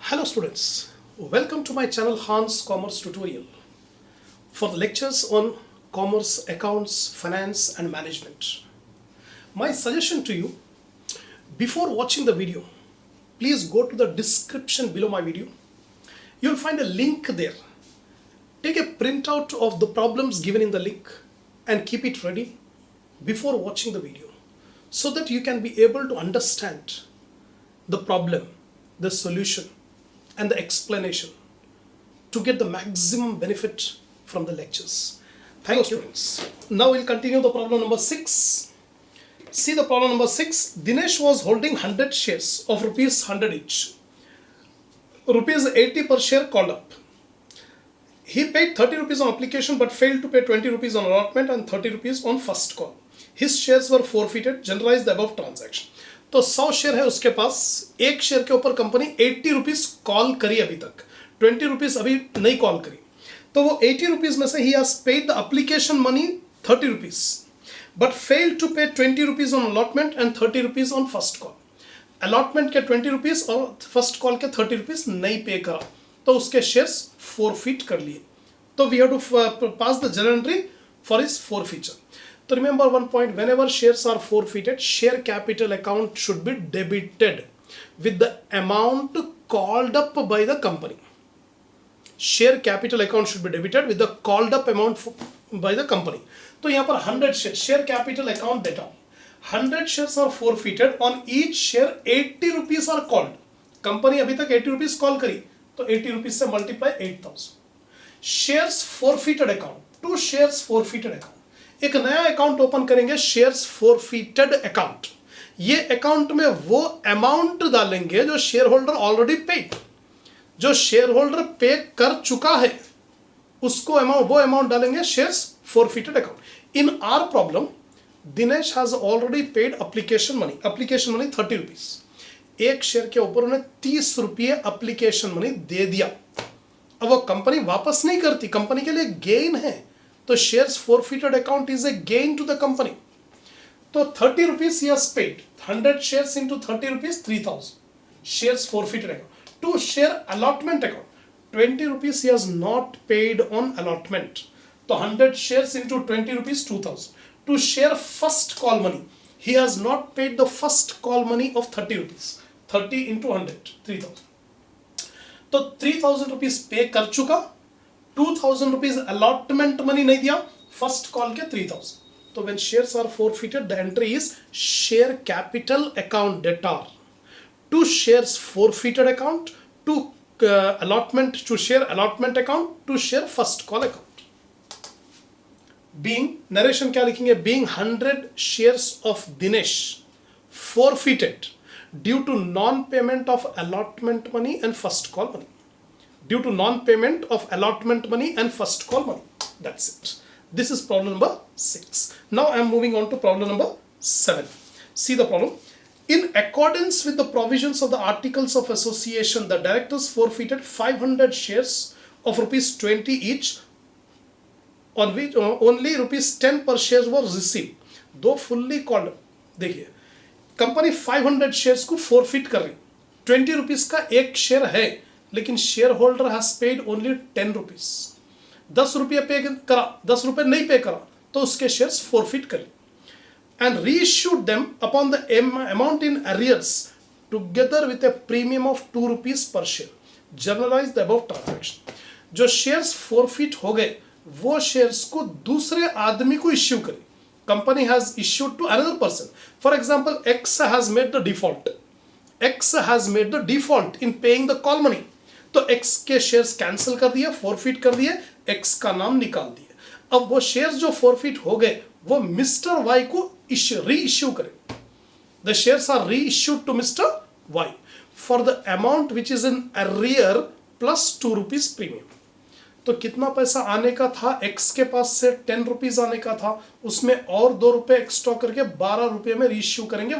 Hello students, welcome to my channel Hans Commerce Tutorial for the lectures on commerce, accounts, finance and management. My suggestion to you, before watching the video, please go to the description below my video. You'll find a link there. Take a printout of the problems given in the link and keep it ready before watching the video so that you can be able to understand the problem, the solution and the explanation to get the maximum benefit from the lectures. Thank you. Students. Now we'll continue the problem number 6. See the problem number 6. Dinesh was holding 100 shares of rupees 100 each. Rupees 80 per share called up. He paid 30 rupees on application but failed to pay 20 rupees on allotment and 30 rupees on first call. His shares were forfeited. Generalize the above transaction. तो 100 share है उसके पास, एक share के ऊपर company 80 rupees call करी, अभी तक 20 rupees अभी नहीं कॉल करी, तो वो 80 रुपीज में से he has paid the application money 30 rupees but failed to pay 20 rupees on allotment and 30 rupees on first call. Allotment के 20 रुपीज और फर्स्ट कॉल के 30 रुपीज नहीं पे करा, तो उसके शेयर्स फोरफिट कर लिए. तो we have to pass the journal entry for his forfeiture. So remember one point, whenever shares are forfeited, share capital account should be debited with the amount called up by the company. Share capital account should be debited with the called up amount by the company. तो यहाँ पर 100 shares, share capital account data. 100 shares are forfeited, on each share 80 rupees are called. Company अभी तक 80 rupees call करी, तो 80 rupees से multiply 8000. Shares forfeited account, 2 shares forfeited account. एक नया अकाउंट ओपन करेंगे, शेयर्स फॉरफिटेड अकाउंट. ये अकाउंट में वो अमाउंट डालेंगे जो शेयर होल्डर ऑलरेडी पेड, जो शेयर होल्डर पे कर चुका है उसको अमाउंट, वो अमाउंट डालेंगे shares forfeited account. In are problem Dinesh has already paid application money 30 rupees. एक शेयर के ऊपर उन्हें 30 रुपये एप्लीकेशन मनी दे दिया. अब वो कंपनी वापस नहीं करती, कंपनी के लिए गेन है, तो shares forfeited account is a gain to the company. तो 30 rupees he has paid, 100 shares into 30 rupees 3000 shares forfeited account. To share allotment account 20 rupees he has not paid on allotment, तो 100 shares into 20 rupees 2000. To share first call money he has not paid the first call money of 30 rupees, 30 into 100 3000. तो 3000 rupees pay कर चुका, 2000 rupees allotment money नहीं दिया, first call के 3000. तो when shares are forfeited the entry is share capital account debtor to shares forfeited account to allotment, to share allotment account to share first call account. Being narration क्या लिखेंगे, being 100 shares of Dinesh forfeited due to non payment of allotment money and first call money. Due to non-payment of allotment money and first call money. That's it. This is problem number 6. Now I am moving on to problem number 7. See the problem. In accordance with the provisions of the Articles of Association, the directors forfeited 500 shares of rupees 20 each, on which only rupees 10 per share was received. दो fully called. देखिए, company 500 shares को forfeit कर रही. 20 rupees का एक share है, लेकिन share holder has paid only 10 rupees. 10 रुपये पे करा, 10 रुपये नहीं पे करा, तो उसके शेयर्स फॉरफिट करें and reissued them upon the amount in arrears together with A premium of 2 rupees per share. Generalized the above transaction. जो शेयर्स फॉरफिट हो गए वो शेयर्स को दूसरे आदमी को इश्यू करें. Company has issued to another person. For example X has made the default, X has made the default in paying the call money. तो X के शेयर्स कैंसिल कर दिए, फॉरफिट कर दिए, X का नाम निकाल दिए. अब वो शेयर्स जो फॉरफिट हो गए वो मिस्टर Y को री इश्यू करें. द शेयर्स आर री issued to mister Y for the amount which is in arrear plus 2 rupees premium. तो कितना पैसा आने का था, X के पास से 10 रुपीज आने का था, उसमें और 2 रुपये एक्स्ट्रा करके 12 रुपये में री इश्यू करेंगे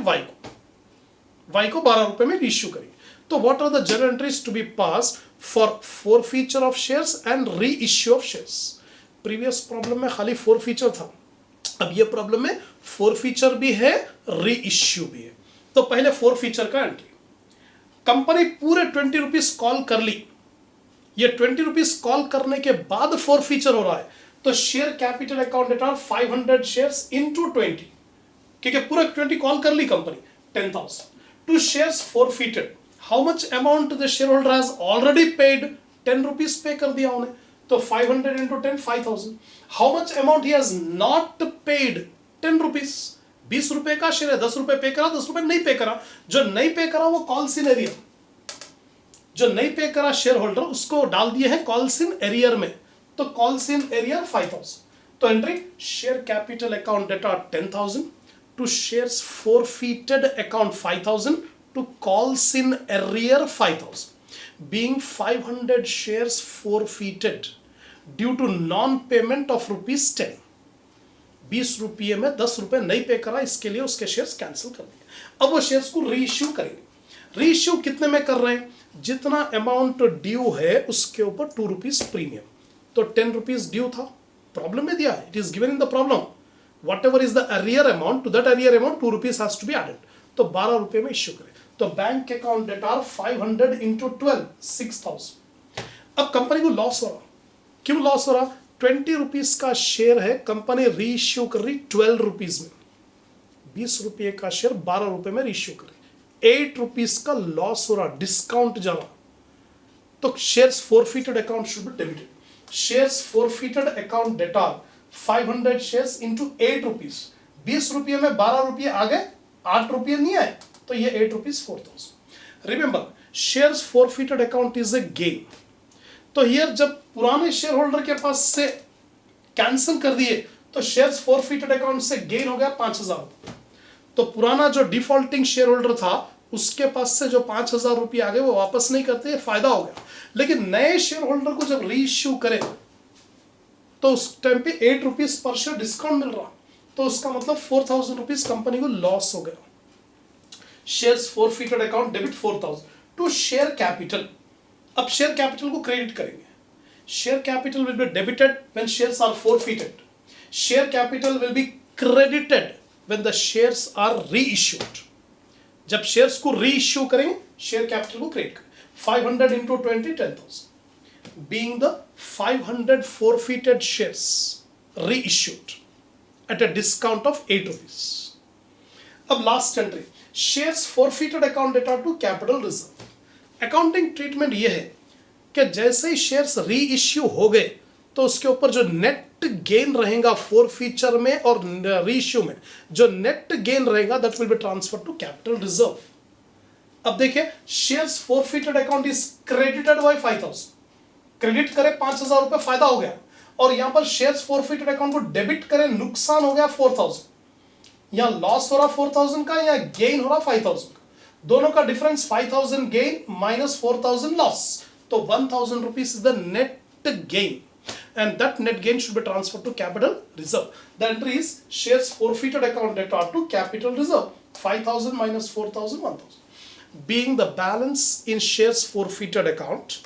Y को 12 रुपये में इश्यू करेंगे. तो what are the journal entries to be pass for forfeiture of shares and re issue of shares. Previous problem में खाली फॉरफीचर था, अब ये प्रॉब्लम में फॉरफीचर भी है, री इश्यू भी है. तो पहले फॉरफीचर का एंट्री. कंपनी पूरे 20 रुपीज कॉल कर ली, ये 20 रुपीज कॉल करने के बाद फॉर फीचर हो रहा है, तो share capital account debtor 500 shares into 20, क्योंकि पूरा 20 कॉल कर ली company, 10,000 to shares forfeited, how much amount the share holder has already paid, 10 rupees pay कर दिया उन्हें, तो 500 into 10 5,000, how much amount he has not paid, 10 rupees, 20 रुपए का शेयर है, 10 रुपए पे करा, 10 रुपए नहीं पे करा, जो नहीं पे करा वो कॉल्स इन एरियर, जो नहीं पे करा शेयर होल्डर उसको डाल दिए हैं कॉल्स इन एरियर में, तो कॉल्स इन एरियर 5,000, तो एंट्री शेयर कैपिटल अकाउंट डेटा 10,000 to shares forfeited account 5,000 to calls in arrear 5,000, being 500 shares forfeited due to non payment of ₹10, 20 रुपये में 10 रुपए नहीं पे करा, इसके लिए उसके शेयर्स कैंसिल कर देंगे। अब वो शेयर्स को री इश्यू करेंगे, री इश्यू कितने में कर रहे हैं, जितना अमाउंट ड्यू है उसके ऊपर 2 रुपीज प्रीमियम, तो 10 रुपीज ड्यू था, प्रॉब्लम में दिया है, it is given in the problem, whatever is the arrear amount, to that arrear amount 2 rupees has to be added, तो 12 रुपए में इश्यू करें, तो बैंक अकाउंट डेटा 500 इंटू 12 6,000। अब कंपनी को लॉस हो रहा, क्यों लॉस हो रहा, 20 रुपीज का शेयर है, कंपनी री इश्यू कर रही 12 रुपीज में, 20 रुपये का शेयर 12 रुपए में री इश्यू कर रही, 8 रुपीज का लॉस हो रहा, डिस्काउंट जा रहा, तो shares forfeited account should be debited, shares forfeited account debtor 500 shares into 8 rupees, 20 रुपये में 12 रुपये आ गए, 8 रुपये नहीं आए, तो ये 8 rupees 4,000। Remember shares forfeited account is a gain, तो हियर जब पुराने शेयर होल्डर के पास से कैंसिल कर दिए तो शेयर्स फॉरफीटेड अकाउंट से गेन हो गया 5,000 रुपये, तो पुराना जो डिफॉल्टिंग शेयर होल्डर था उसके पास से जो 5,000 रुपये आ गए वो वापस नहीं करते, फायदा हो गया, लेकिन नए शेयर होल्डर को जब री इश्यू करें तो उस टाइम पे 8 रुपीज पर शेयर डिस्काउंट मिल रहा, तो उसका मतलब 4,000 रुपीज कंपनी को लॉस हो गया। Shares forfeited account debit 4,000 to share capital, अब शेयर कैपिटल को क्रेडिट करेंगे, share capital will be debited when shares are forfeited, share capital will be credited when the shares are री issued, जब shares को री issue करेंगे share capital को credit करें, 500 into 20 10,000, being the 500 forfeited shares reissued at a discount of 8 rupees. अब last entry shares forfeited account debtor to capital reserve. Accounting treatment ये है कि जैसे ही शेयर्स री इश्यू हो गए तो उसके ऊपर जो नेट गेन रहेगा फॉरफीचर में और री इश्यू में, जो नेट गेन रहेगा that will be transfer to capital reserve. अब देखिए shares forfeited account is credited by 5,000, credit करे 5,000 रुपए फायदा हो गया, और यहां पर शेयर्स फॉरफीटेड अकाउंट को डेबिट करें नुकसान हो गया 4,000, यहां लॉस हो रहा 4,000 का, यहां गेन हो रहा 5,000 का, दोनों का डिफरेंस 5,000 गेन माइनस 4,000 लॉस, तो 1,000 rupees is the net gain, and that net gain should be transferred to capital reserve. The entry is shares forfeited account data to capital reserve, 5,000 minus 4,000 1,000, being the balance in shares forfeited account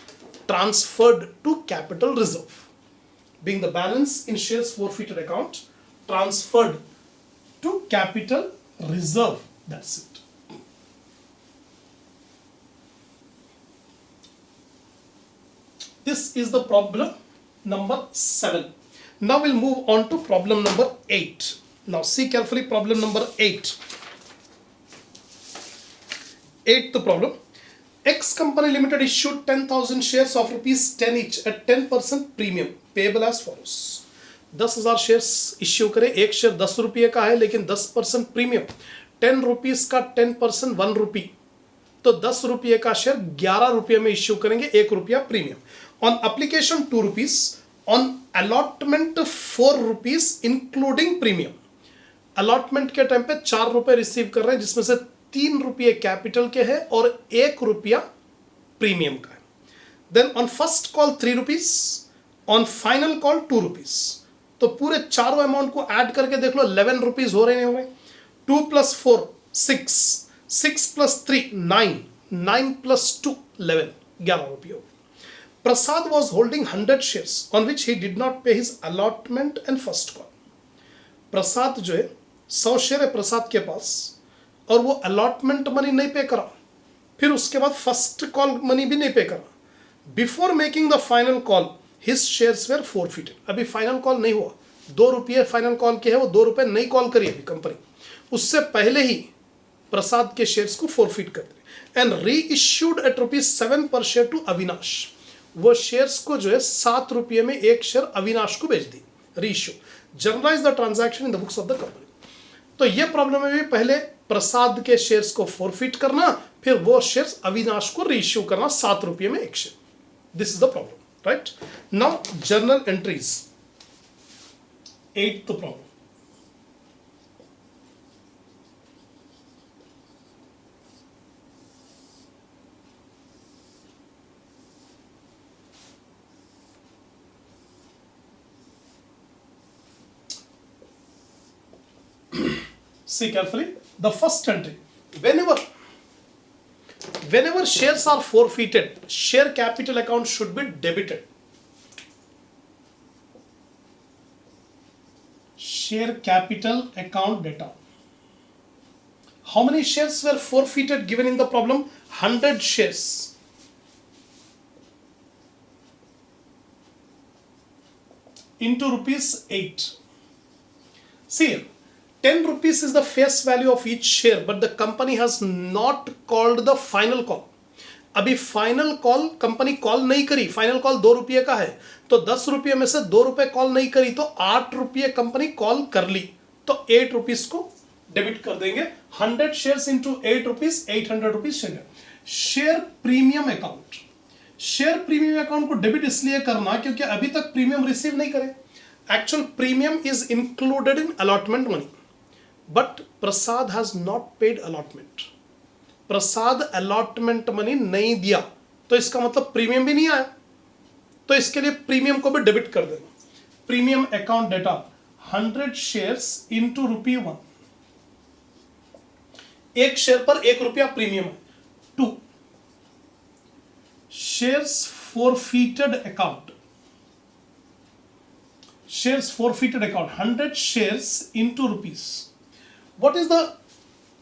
transferred to capital reserve, being the balance in shares forfeited account transferred to capital reserve, that's it. This is the problem number 7. Now we'll move on to problem number 8. Now see carefully problem number 8. Eighth problem. X company limited issued 10,000 shares of ₹10 each at 10% premium payable as follows. 10,000 shares issue करें, एक share 10 रुपये का है लेकिन 10% premium, 10 rupees का 10% 1 रुपी, तो 10 रुपये का शेयर 11 रुपये में इश्यू करेंगे, 1 रुपया premium, on application 2 rupees, on allotment 4 rupees including premium. Allotment के टाइम पे 4 रुपये रिसीव कर रहे हैं जिसमें से 3 रुपये कैपिटल के हैं और 1 रुपया प्रीमियम का है। Then on first call 3 rupees, on final call 2 rupees, तो पूरे चारों अमाउंट को ऐड करके देख लो 11 रुपीज हो रहे हैं। 2 + 4 6, 6 + 3 9, 9 + 2 11, 11 रुपये हो। Prasad was holding 100 shares on which he did not pay his allotment and first call. Prasad जो है 100 शेयर है प्रसाद के पास और वो अलॉटमेंट मनी नहीं पे करा, फिर उसके बाद फर्स्ट कॉल मनी भी नहीं पे करा. Before making the final call his shares were forfeited. अभी फाइनल कॉल नहीं हुआ, 2 रुपये फाइनल कॉल के है, वो 2 रुपये नहीं कॉल करी अभी कंपनी, उससे पहले ही प्रसाद के शेयर्स को फॉरफिट कर दिए एंड री इश्यूड एट ₹7 पर शेयर टू अविनाश. वो शेयर्स को जो है 7 रुपये में एक शेयर अविनाश को बेच दी, री issue. Generalized the transaction in the books of the company. तो ये प्रॉब्लम है भी, पहले प्रसाद के शेयर्स को फॉरफिट करना, फिर वो शेयर्स अविनाश को री इश्यू करना 7 रुपये में एक share. This is the problem, right. Now journal entries. 8th problem. See carefully. The first entry. Whenever shares are forfeited, share capital account should be debited. Share capital account data. How many shares were forfeited given in the problem? 100 shares. Into ₹8. See here. 10 rupees is the face value of each share, but the company has not called the final call. अभी final call company call नहीं करी, final call 2 रुपये का है, तो 10 रुपये में से 2 रुपये कॉल नहीं करी, तो 8 रुपये कंपनी कॉल कर ली, तो 8 रुपीज को डेबिट कर देंगे. 100 shares into 8 rupees, 800 rupees share. Share premium account. Share premium account को डेबिट इसलिए करना क्योंकि अभी तक प्रीमियम रिसीव नहीं करे. Actual premium is included in allotment money, but Prasad has not paid allotment. Prasad allotment money नहीं दिया, तो इसका मतलब प्रीमियम भी नहीं आया, तो इसके लिए प्रीमियम को भी डेबिट कर देना. Premium account debtor 100 shares into ₹1. एक शेयर पर 1 रुपया प्रीमियम है. 2 shares forfeited account. Shares forfeited account 100 shares into rupees. What is the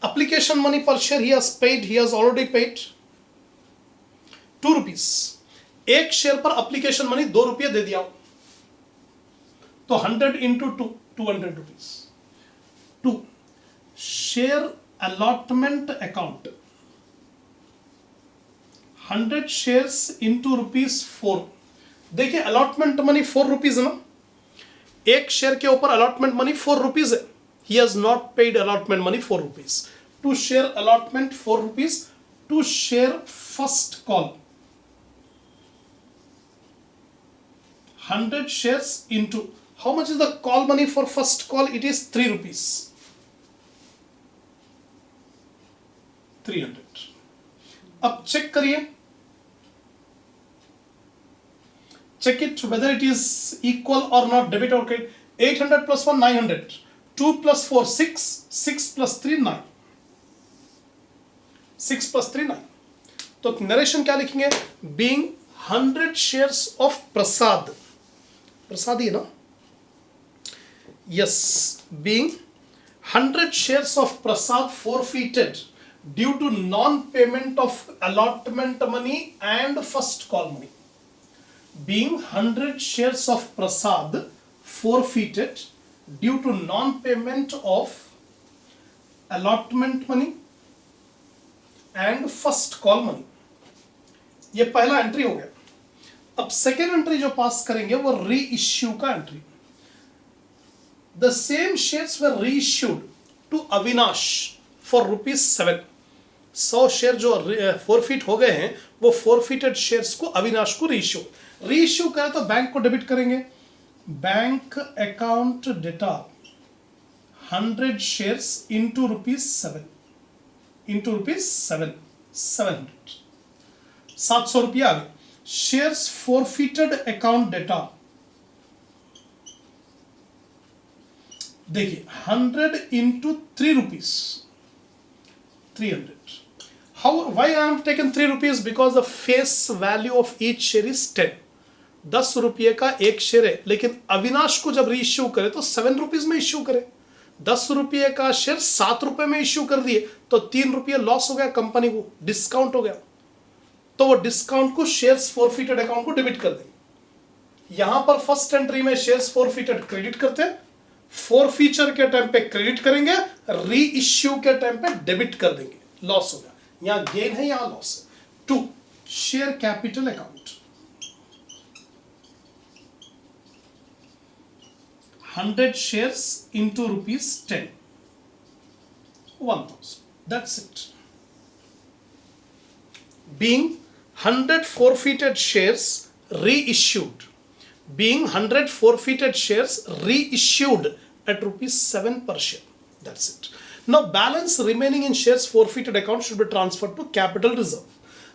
application money per share he has paid? He has already paid 2 rupees. एक share पर application money 2 रुपये दे दिया, तो 100 into 2, 200 rupees. 2 share allotment account 100 shares into ₹4. देखिए allotment money 4 rupees है ना, एक share के ऊपर अलॉटमेंट मनी 4 रुपीज है. He has not paid allotment money 4 rupees. To share allotment 4 rupees. To share first call 100 shares into, how much is the call money for first call? It is 3 rupees. 300. अब check करिए, check it whether it is equal or not, debit or credit. 800 plus 1 900, 2 plus 4 6, 6 plus 3 9, 6 plus 3 9. तो narration क्या लिखेंगे? being 100 shares of प्रसाद, प्रसाद ही ना, yes, being 100 shares of prasad forfeited due to non-payment of allotment money and first call money. Being 100 shares of prasad forfeited due to non-payment of allotment money and first call money. ये पहला entry हो गया. अब second entry जो पास करेंगे वो री issue का entry. The same shares were reissued to Avinash for ₹7. 100 share जो फॉरफिट हो गए हैं, वो फॉरफिटेड शेयर्स को अविनाश को रीइश्यू करें तो बैंक को डेबिट करेंगे. Bank account debtor 100 shares into ₹7, into ₹7, 700, 700 रुपया आ गए. शेयर्स फॉरफिटेड अकाउंट डेटा देखिए 100 into 3 rupees, 300. How, why I have taken 3 rupees? Because the face value of each share is 10. 10 रुपये का एक शेयर है, लेकिन अविनाश को जब री इश्यू करे तो 7 रुपीज में इश्यू करे, ₹10 का शेयर ₹7 में इश्यू कर दिए तो ₹3 लॉस हो गया कंपनी को, डिस्काउंट हो गया, तो वो डिस्काउंट को शेयर्स फॉरफिटेड अकाउंट को डेबिट कर देंगे। यहां पर फर्स्ट एंट्री में शेयर्स फॉरफिटेड क्रेडिट करते हैं, फॉरफीचर के टाइम पे क्रेडिट करेंगे, री इश्यू के टाइम पे डेबिट कर देंगे, लॉस हो गया। यहां गेन है, यहां लॉस है। 2, share capital account, 100 shares into ₹10, 1000, that's it. Being 100 forfeited shares reissued, being 100 forfeited shares reissued at ₹7 per share, that's it. Now balance remaining in shares forfeited account should be transferred to capital reserve.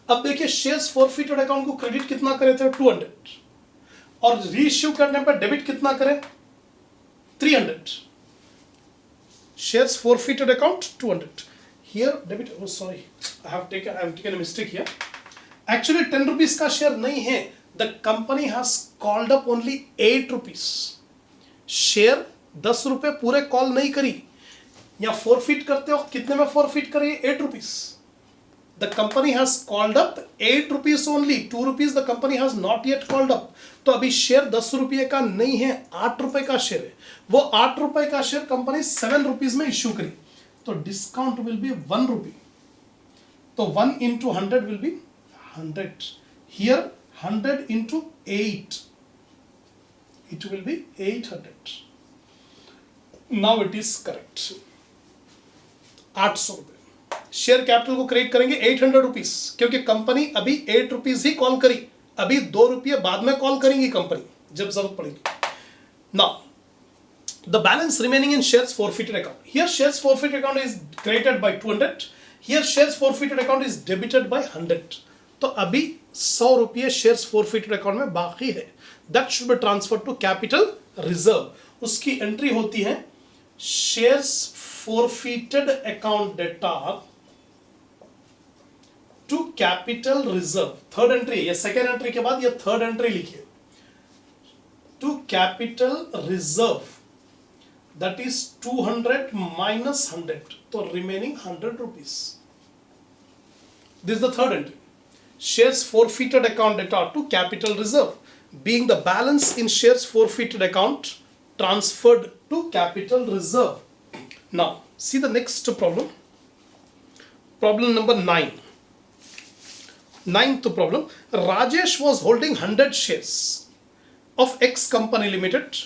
अब देखिए shares forfeited account को credit कितना करे थे, 200, और reissue करने पर debit कितना करे, 300. Shares forfeited account 200. Here debit. Oh sorry, I have taken a mistake here. Actually 10 rupees का शेयर नहीं है. The company has called up only 8 rupees. Share 10 रुपए पूरे कॉल नहीं करी, या फॉरफिट करते हो कितने में फॉरफिट करिए, 8 rupees. The company has called up 8 rupees only. 2 rupees the company has not yet called up. तो अभी शेयर 10 रुपये का नहीं है, 8 रुपए का शेयर है। वो 8 रुपए का शेयर कंपनी 7 rupees में इश्यू करी, तो डिस्काउंट विल बी 1 rupee. तो 1 into 100 will be 100. Here 100 into 8, it will be 800. Now it is correct. 800 रुपए शेयर कैपिटल को क्रेडिट करेंगे, 800 rupees, क्योंकि कंपनी अभी 8 rupees ही कॉल करी, अभी 2 रुपये बाद में कॉल करेंगी कंपनी जब जरूरत पड़ेगी। Now the balance remaining in shares forfeited account, here shares forfeited account is credited bye 200, here shares forfeited account is debited bye 100. तो अभी 100 रुपये शेयर्स फॉरफिटेड अकाउंट में बाकी है, that should be transfer to capital reserve. उसकी entry होती है shares forfeited account debtor to capital reserve. Third entry, ये सेकेंड एंट्री के बाद ये थर्ड एंट्री लिखिए, to capital reserve, that is 200 minus 100, तो remaining 100 rupees. This is the third entry. Shares forfeited account data to capital reserve, being the balance in shares forfeited account transferred to capital reserve. Now see the next problem. Problem number 9. Ninth problem. Rajesh was holding 100 shares of X company limited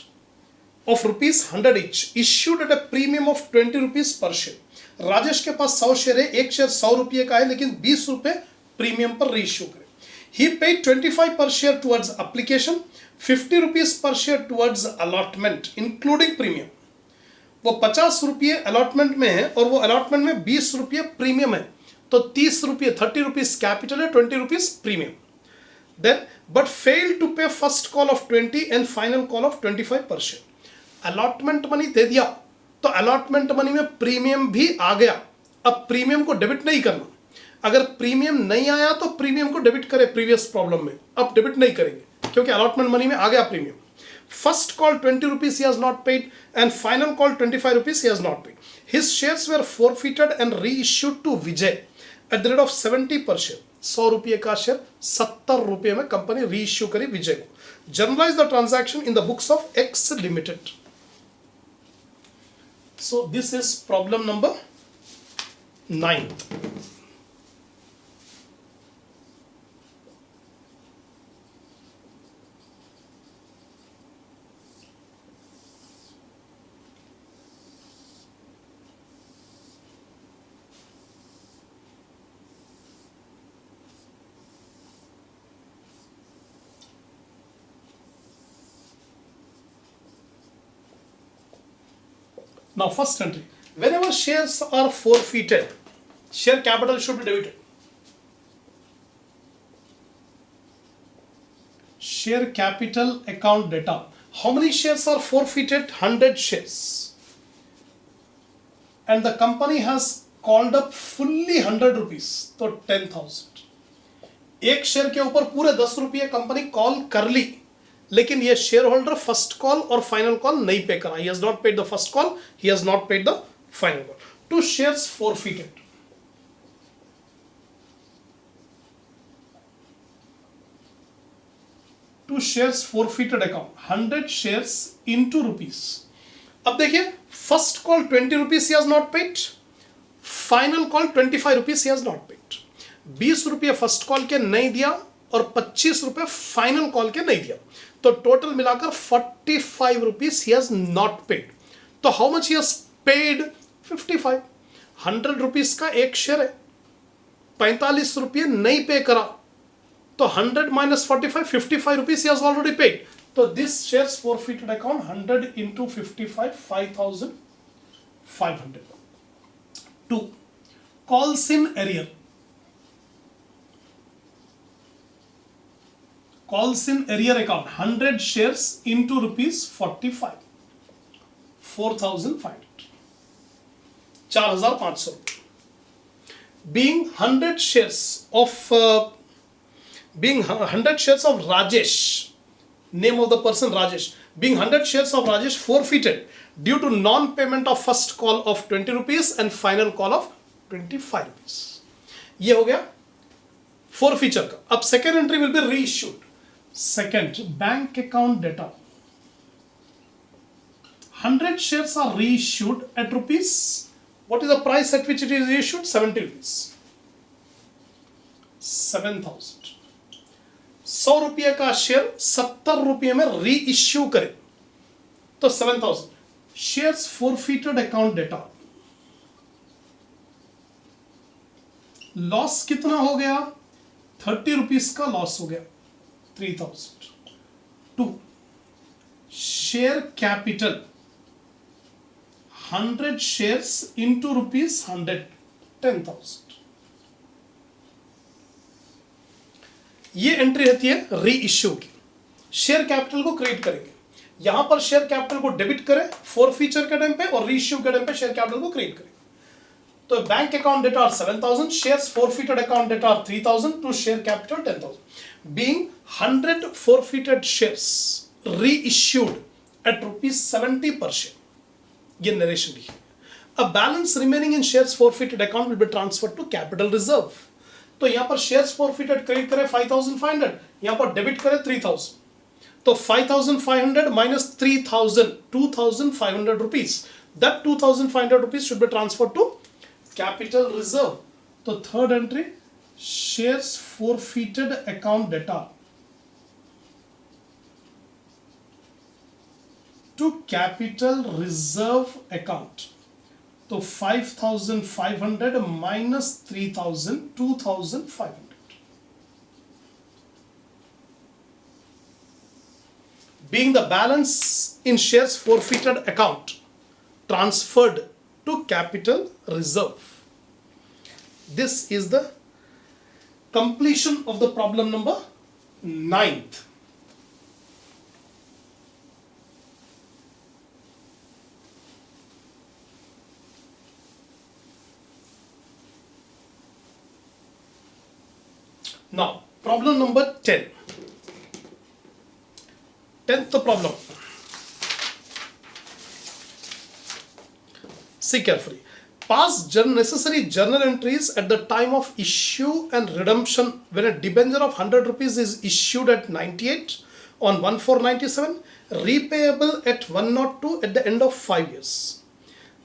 of ₹100 each, issued at a premium of 20 rupees per share. Rajesh के पास 100 share है, एक share 100 रुपये का है, लेकिन 20 रुपये premium पर reissue करे. He paid 25 per share towards application, 50 rupees per share towards allotment including premium. वो 50 रुपये अलॉटमेंट में है और वो अलॉटमेंट में 20 रुपये प्रीमियम है, तो 30 रुपये, 30 rupees कैपिटल है, 20 rupees premium. Then but failed to pay first call of 20 and final call of 25 per share. Allotment money दे दिया तो अलॉटमेंट मनी में प्रीमियम भी आ गया. अब प्रीमियम को डेबिट नहीं करना, अगर प्रीमियम नहीं आया तो प्रीमियम को डेबिट करें प्रीवियस प्रॉब्लम में, अब डेबिट नहीं करेंगे क्योंकि अलॉटमेंट मनी में आ गया premium. First call 20 rupees he has not paid and final call 25 rupees he has not paid. His shares were forfeited and reissued to Vijay at the rate of 70 per share. 100 रुपये का share 70 रुपये में company reissue करी विजय को. Generalized the transaction in the books of x limited. So this is problem number 9th. Now first entry, whenever shares are forfeited, share capital should be debited. Share capital account data. How many shares are forfeited? 100 shares. And the company has called up fully 100 rupees, तो 10,000. एक share के ऊपर पूरे 10 रुपये company call कर ली, लेकिन ये शेयर होल्डर फर्स्ट कॉल और फाइनल कॉल नहीं पे करा. He has not paid the first call, he has not paid the final call. 2 shares forfeited. Two shares forfeited account, 100 shares into rupees. अब देखिए, first call 20 rupees he has not paid, final call 25 rupees he has not paid. 20 रुपये first call के नहीं दिया और 25 रुपये final call के नहीं दिया, तो टोटल मिलाकर 45 rupees he has not paid. तो how much he has paid? 55. 100 rupees का एक शेयर है, 45 रुपये नहीं पे करा, तो 100 minus 45, 55 rupees he has already paid. So this shares forfeited account 100 into 55, 5,500. 2. Calls in arrear. Calls in arrear account 100 shares into rupees 45, 4,500. 4,500. Being 100 shares of Rajesh, name of the person Rajesh, being 100 shares of Rajesh forfeited due to non-payment of first call of 20 rupees and final call of 25 rupees. ये हो गया forfeiture का. अब second entry will be reissued. Second, bank account data. 100 shares are reissued at rupees. What is the price at which it is reissued? 70 rupees. 7,000. 100 रुपये का share 70 रुपये में री इश्यू करे तो 7,000. Shares forfeited account data, loss कितना हो गया? 30 रुपीज का लॉस हो गया, 3,000. 2. Share capital 100 shares into rupees 100, 10,000. ये एंट्री रहती है री इश्यू की. शेयर कैपिटल को क्रिएट करेंगे, यहां पर शेयर कैपिटल को डेबिट करें फॉरफीचर के टाइम पे और री इश्यू के टाइम पे शेयर कैपिटल को क्रिएट करें. तो bank account debtor 7,000, shares forfeited account debtor 3,000, to share capital 10,000. Being 100 forfeited shares re issued at ₹70 per share. ये नरेशन लिखिए. A balance remaining in shares forfeited account will be transferred to capital reserve. तो यहां पर shares forfeited credit करें 5,500, यहां पर debit करें 3,000. तो 5,500 minus 3,000, 2,500 rupees. That 2,500 rupees should be transferred to capital reserve. तो third entry, shares forfeited account debtor to capital reserve account. तो 5,500 minus 3,000, 2,500. Being the balance in shares forfeited account transferred to capital reserve. This is the completion of the problem number 9th. Now, problem number 10. 10th problem. See carefully. Pass necessary journal entries at the time of issue and redemption when a debenture of 100 rupees is issued at 98 on 1497, repayable at 102 at the end of 5 years.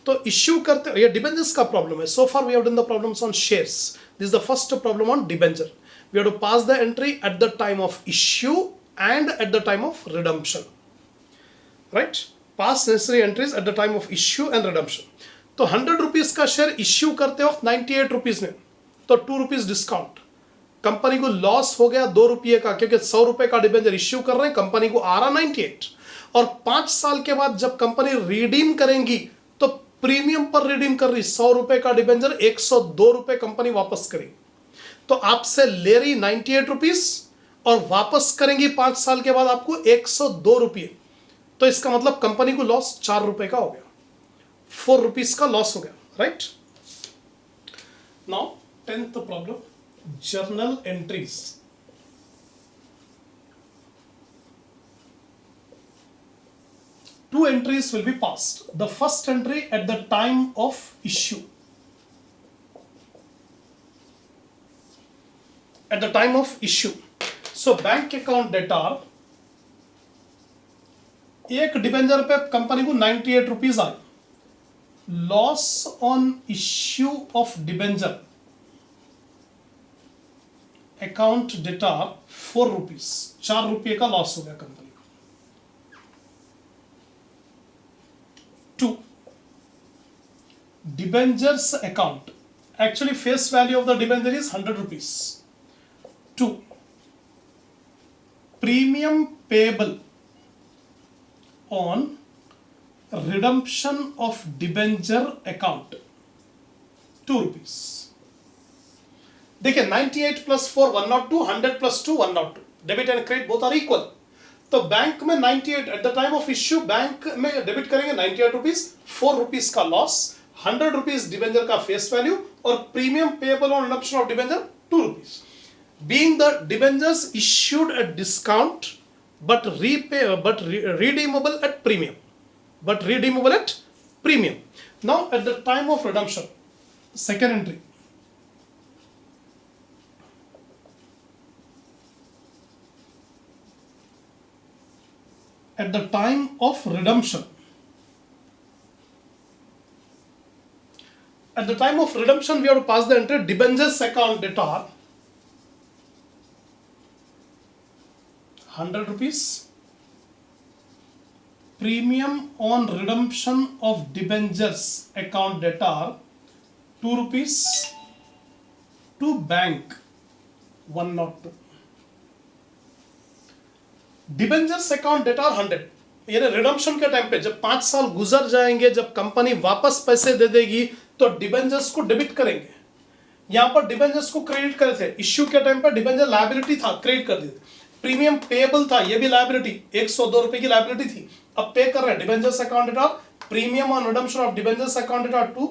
तो issue करते, ये debentures का problem है. So far we have done the problems on shares. This is the first problem on debenture. We have to pass the entry at the time of issue and at the time of redemption. Right? Pass necessary entries at the time of issue and redemption. तो 100 rupees का share issue करते वक्त 98 rupees में, तो 2 rupees discount. Company को loss हो गया 2 रुपये का, क्योंकि 100 रुपये का डिबेंचर इश्यू कर रहे हैं, कंपनी को आ रहा 98. और 5 साल के बाद जब कंपनी रिडीम करेंगी तो प्रीमियम पर रिडीम कर रही, 100 रुपये का डिबेंचर 102 रुपये कंपनी वापस करेगी. तो आपसे ले रही 98 रुपीज और वापस करेंगी 5 साल के बाद आपको 102 रुपये. तो इसका मतलब कंपनी को लॉस 4 रुपए का हो गया, 4 रुपीज का लॉस हो गया. Right. Now 10th problem, journal entries. two entries will be passed. The first entry at the time of issue. At the time of issue. So bank account debtor एक debenture पे company को 98 rupees आए. Loss on issue of debenture account debtor 4 rupees, 4 रुपये का loss हो गया company को. 2 debentures account, actually face value of the debenture is 100 rupees. 2 premium payable on redemption of debenture account 2 rupees. देखिए 98 plus 4 102, 100 plus 2 102, debit and credit both are equal. तो bank में 98 at the time of issue bank में debit करेंगे 98 rupees, 4 rupees का loss, 100 rupees debenture का face value और premium payable on redemption of debenture 2 rupees. Being the debentures issued at discount but redeemable at premium. Now at the time of redemption, second entry. At the time of redemption. At the time of redemption, we have to pass the entry debentures account debtor 100 rupees. Premium on redemption of debentures account debtor 2 rupees. To bank 102. Debentures account debtor 100. यानी redemption के time पे जब 5 साल गुजर जाएंगे, जब company वापस पैसे दे देगी तो डिबेंजर्स को डेबिट करेंगे. यहां पर डिबेंजर्स को क्रेडिट करे थे. इश्यू के टाइम पर डिबेंजर लायबिलिटी था, क्रेडिट कर दिए. प्रीमियम पेएबल था, ये भी लायबिलिटी 102 रुपए की लायबिलिटी थी, अब पे कर रहे हैं. Debentures account debtor premium on redemption of debentures account debtor 2,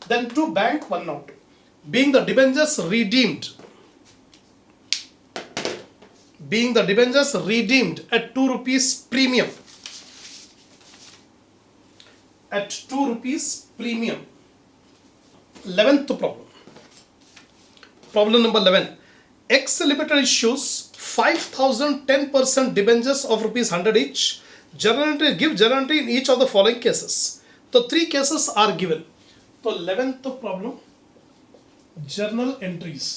then to bank 102. Being the debentures redeemed at 2 rupees premium. At 2 rupees premium. 11th problem. Problem number 11. X Limited issues 5,000 10% debentures of rupees 100 each. Journal entry, give journal entry in each of the following cases. So 3 cases are given. So 11th problem, journal entries.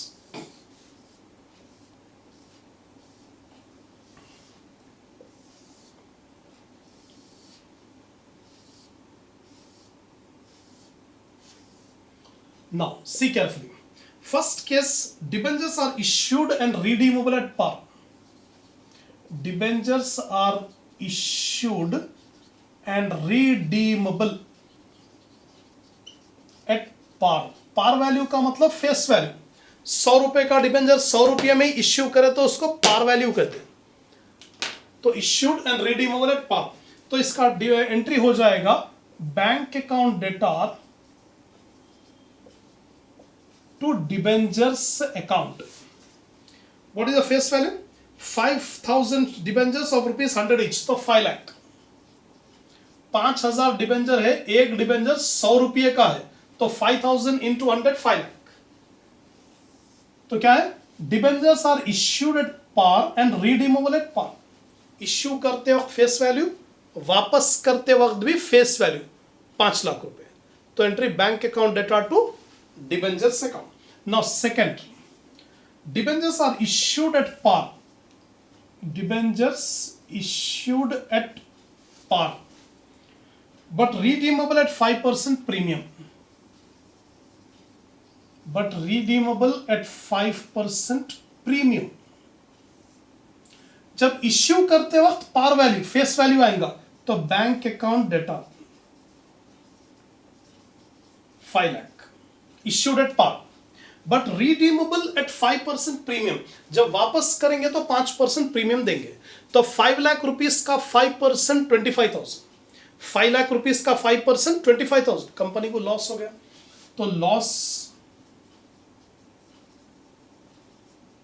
Now see carefully. First case, debentures are issued and redeemable at par. Debentures are issued and redeemable at par. par value का मतलब face value. 100 रुपए का डिबेंजर 100 रुपये में issue करे तो उसको par value कहते हैं. तो issued and redeemable at par. तो इसका एंट्री हो जाएगा bank account debtor to debentures account. What is the face value? 5,000 debentures of rupees 100 each, तो 5 लाख. 5,000 डिबेंजर है, एक डिबेंजर 100 रुपये का है, तो 5,000 into 100 5 लाख. तो क्या है? Debentures are issued at par and redeemable at par. Issue करते वक्त फेस वैल्यू, वापस करते वक्त भी फेस वैल्यू 5 लाख रुपए. तो entry bank account debtor to debentures account. Now second, debentures are issued at par. Debentures issued at par, but redeemable at 5% premium. But redeemable at 5% premium. जब issue करते वक्त par value face value आएगा तो bank account data 5 lakh issued at par, but redeemable at 5% premium. जब वापस करेंगे तो 5% premium देंगे. तो 5 लाख रुपीस का 5% 25,000. 5 लाख रुपीस का 5% 25,000. कंपनी को लॉस हो गया. तो loss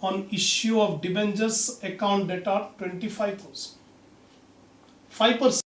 on issue of debentures account debtor 25,000. 5%